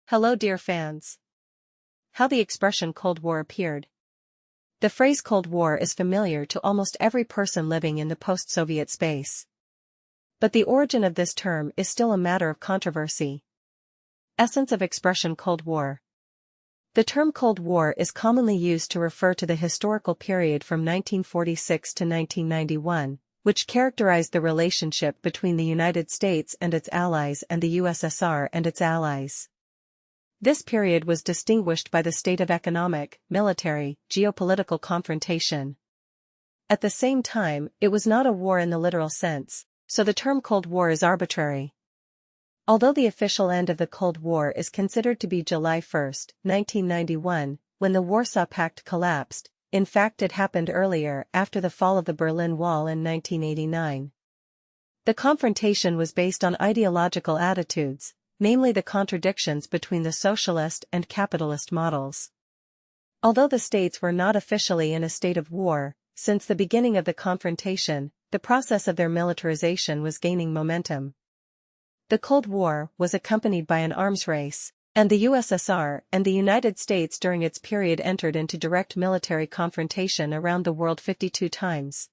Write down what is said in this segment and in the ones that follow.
Hello dear fans. How the expression Cold War appeared. The phrase Cold War is familiar to almost every person living in the post-Soviet space. But the origin of this term is still a matter of controversy. Essence of expression Cold War. The term Cold War is commonly used to refer to the historical period from 1946 to 1991, which characterized the relationship between the United States and its allies and the USSR and its allies. This period was distinguished by the state of economic, military, geopolitical confrontation. At the same time, it was not a war in the literal sense, so the term Cold War is arbitrary. Although the official end of the Cold War is considered to be July 1, 1991, when the Warsaw Pact collapsed, in fact it happened earlier after the fall of the Berlin Wall in 1989. The confrontation was based on ideological attitudes, namely the contradictions between the socialist and capitalist models. Although the states were not officially in a state of war, since the beginning of the confrontation, the process of their militarization was gaining momentum. The Cold War was accompanied by an arms race, and the USSR and the United States during its period entered into direct military confrontation around the world 52 times.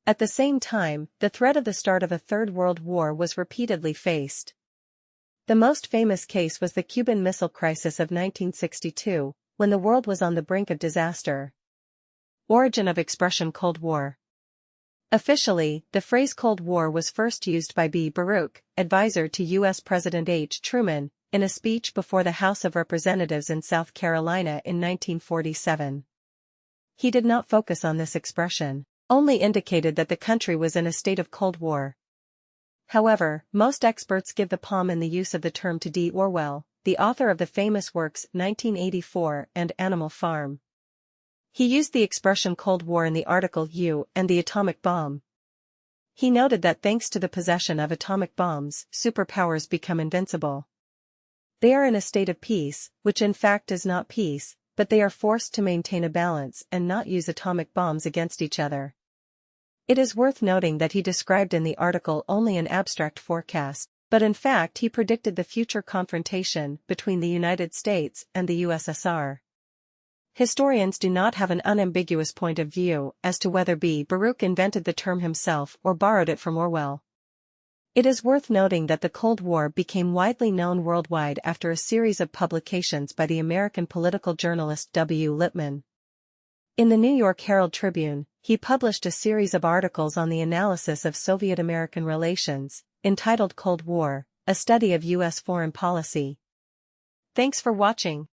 At the same time, the threat of the start of a Third World War was repeatedly faced. The most famous case was the Cuban Missile Crisis of 1962, when the world was on the brink of disaster. Origin of expression Cold War. Officially, the phrase Cold War was first used by B. Baruch, advisor to U.S. President H. Truman, in a speech before the House of Representatives in South Carolina in 1947. He did not focus on this expression, only indicated that the country was in a state of Cold War. However, most experts give the palm in the use of the term to D. Orwell, the author of the famous works 1984 and Animal Farm. He used the expression Cold War in the article You and the Atomic Bomb. He noted that thanks to the possession of atomic bombs, superpowers become invincible. They are in a state of peace, which in fact is not peace, but they are forced to maintain a balance and not use atomic bombs against each other. It is worth noting that he described in the article only an abstract forecast, but in fact he predicted the future confrontation between the United States and the USSR. Historians do not have an unambiguous point of view as to whether B. Baruch invented the term himself or borrowed it from Orwell. It is worth noting that the Cold War became widely known worldwide after a series of publications by the American political journalist W. Lippman. In the New York Herald Tribune, he published a series of articles on the analysis of Soviet-American relations, entitled Cold War, a study of U.S. foreign policy. Thanks for watching.